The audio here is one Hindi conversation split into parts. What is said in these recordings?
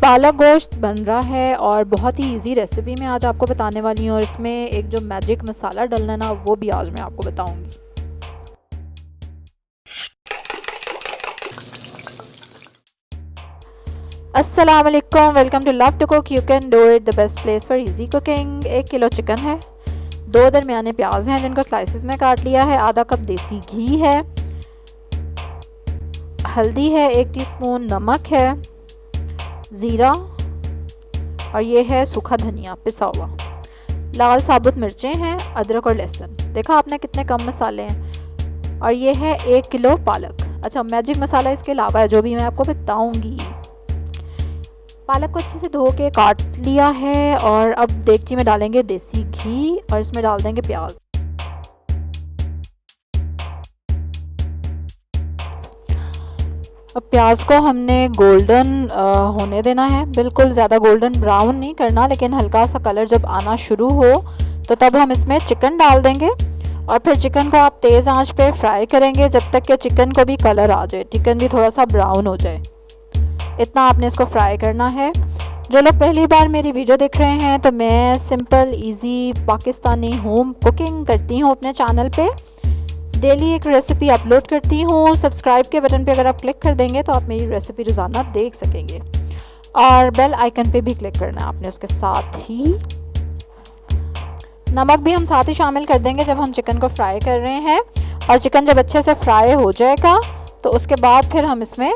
पालक गोश्त बन रहा है और बहुत ही इजी रेसिपी मैं आज आपको बताने वाली हूँ और इसमें एक जो मैजिक मसाला डलना है ना वो भी आज मैं आपको बताऊंगी। अस्सलाम वालेकुम, welcome to love to cook, you can do it, the best place for easy cooking. 1 kilo chicken है, 2 दरमियाने प्याज हैं जिनको स्लाइसेस में काट लिया है, आधा कप देसी घी है, हल्दी है, 1 टीस्पून नमक है, ज़ीरा और ये है सूखा धनिया पिसा हुआ, लाल साबुत मिर्चें हैं, अदरक और लहसुन। देखा आपने कितने कम मसाले हैं। और ये है 1 किलो पालक। अच्छा, मैजिक मसाला इसके अलावा है जो भी मैं आपको बताऊंगी। पालक को अच्छे से धो के काट लिया है और अब देगची में डालेंगे देसी घी और इसमें डाल देंगे प्याज। अब प्याज को हमने गोल्डन होने देना है, बिल्कुल ज़्यादा गोल्डन ब्राउन नहीं करना, लेकिन हल्का सा कलर जब आना शुरू हो तो तब हम इसमें चिकन डाल देंगे और फिर चिकन को आप तेज़ आंच पे फ्राई करेंगे जब तक कि चिकन को भी कलर आ जाए, चिकन भी थोड़ा सा ब्राउन हो जाए, इतना आपने इसको फ्राई करना है। जो लोग पहली बार मेरी वीडियो देख रहे हैं तो मैं simple easy Pakistani home cooking करती हूँ अपने चैनल पे, डेली एक रेसिपी अपलोड करती हूँ। सब्सक्राइब के बटन पे अगर आप क्लिक कर देंगे तो आप मेरी रेसिपी रोज़ाना देख सकेंगे और बेल आइकन पे भी क्लिक करना है आपने। उसके साथ ही नमक भी हम साथ ही शामिल कर देंगे जब हम चिकन को फ्राई कर रहे हैं। और चिकन जब अच्छे से फ्राई हो जाएगा तो उसके बाद फिर हम इसमें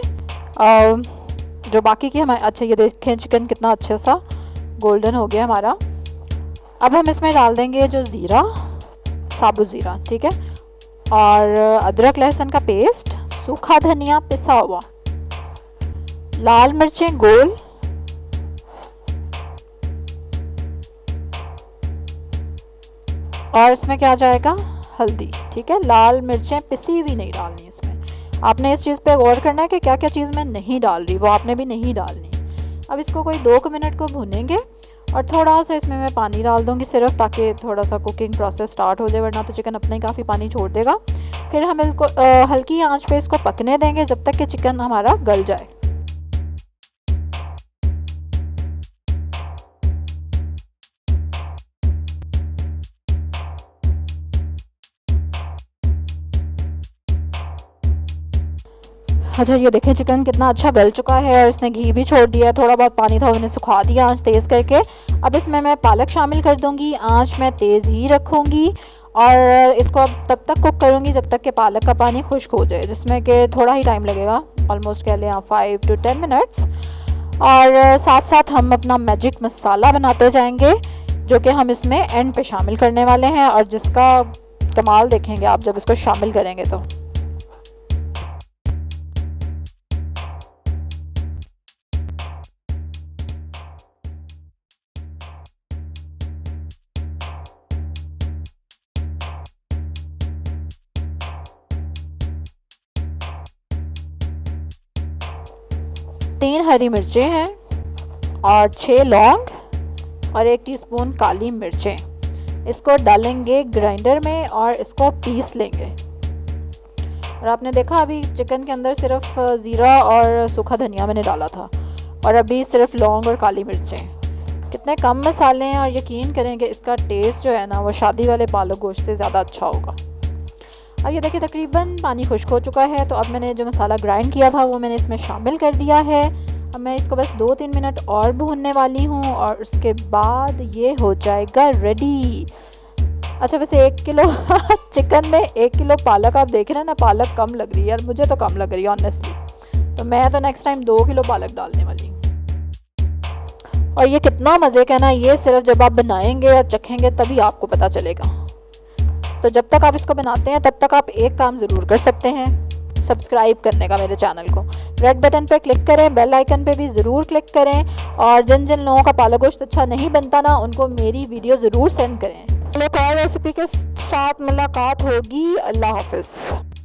जो बाकी की हमारे, अच्छा ये देखें चिकन कितना अच्छा सा गोल्डन हो गया हमारा। अब हम इसमें डाल देंगे जो ज़ीरा, साबुत ज़ीरा, ठीक है, और अदरक लहसुन का पेस्ट, सूखा धनिया पिसा हुआ, लाल मिर्चें गोल, और इसमें क्या जाएगा हल्दी, ठीक है। लाल मिर्चें पिसी हुई नहीं डालनी इसमें, आपने इस चीज़ पे गौर करना है कि क्या क्या चीज़ मैं नहीं डाल रही वो आपने भी नहीं डालनी। अब इसको कोई 2 मिनट को भूनेंगे और थोड़ा सा इसमें मैं पानी डाल दूँगी सिर्फ, ताकि थोड़ा सा कुकिंग प्रोसेस स्टार्ट हो जाए, वरना तो चिकन अपने ही काफ़ी पानी छोड़ देगा। फिर हम इसको हल्की आंच पे इसको पकने देंगे जब तक कि चिकन हमारा गल जाए। अच्छा, ये देखें चिकन कितना अच्छा गल चुका है और इसने घी भी छोड़ दिया है, थोड़ा बहुत पानी था मैंने सुखा दिया आंच तेज़ करके। अब इसमें मैं पालक शामिल कर दूंगी, आंच मैं तेज़ ही रखूंगी और इसको अब तब तक कुक करूंगी जब तक कि पालक का पानी खुश्क हो जाए, जिसमें कि थोड़ा ही टाइम लगेगा, ऑलमोस्ट कह लें 5 to 10 मिनट्स। और साथ साथ हम अपना मैजिक मसाला बनाते जाएंगे जो कि हम इसमें एंड पे शामिल करने वाले हैं और जिसका कमाल देखेंगे आप जब इसको शामिल करेंगे तो। तीन हरी मिर्चें हैं और 6 लौंग और 1 टीस्पून काली मिर्चें, इसको डालेंगे ग्राइंडर में और इसको पीस लेंगे। और आपने देखा अभी चिकन के अंदर सिर्फ ज़ीरा और सूखा धनिया मैंने डाला था और अभी सिर्फ लौंग और काली मिर्चें, कितने कम मसाले हैं और यकीन करें कि इसका टेस्ट जो है ना वो शादी वाले पालक गोश्त से ज़्यादा अच्छा होगा। अब ये देखिए तकरीबन पानी खुश्क हो चुका है, तो अब मैंने जो मसाला ग्राइंड किया था वो मैंने इसमें शामिल कर दिया है। अब मैं इसको बस 2-3 मिनट और भूनने वाली हूँ और उसके बाद ये हो जाएगा रेडी। अच्छा, वैसे 1 किलो चिकन में 1 किलो पालक आप देख रहे हैं ना, पालक कम लग रही है यार, मुझे तो कम लग रही है ऑनेस्टली, तो मैं तो नेक्स्ट टाइम 2 किलो पालक डालने वाली हूँ। और ये कितना मज़े का ना, ये सिर्फ जब आप बनाएंगे और चखेंगे तभी आपको पता चलेगा। तो जब तक आप इसको बनाते हैं तब तक आप एक काम ज़रूर कर सकते हैं, सब्सक्राइब करने का मेरे चैनल को। रेड बटन पे क्लिक करें, बेल आइकन पे भी ज़रूर क्लिक करें और जिन जिन लोगों का पालक गोश्त अच्छा नहीं बनता ना उनको मेरी वीडियो ज़रूर सेंड करें। एक और रेसिपी के साथ मुलाकात होगी। अल्लाह हाफ़िज़।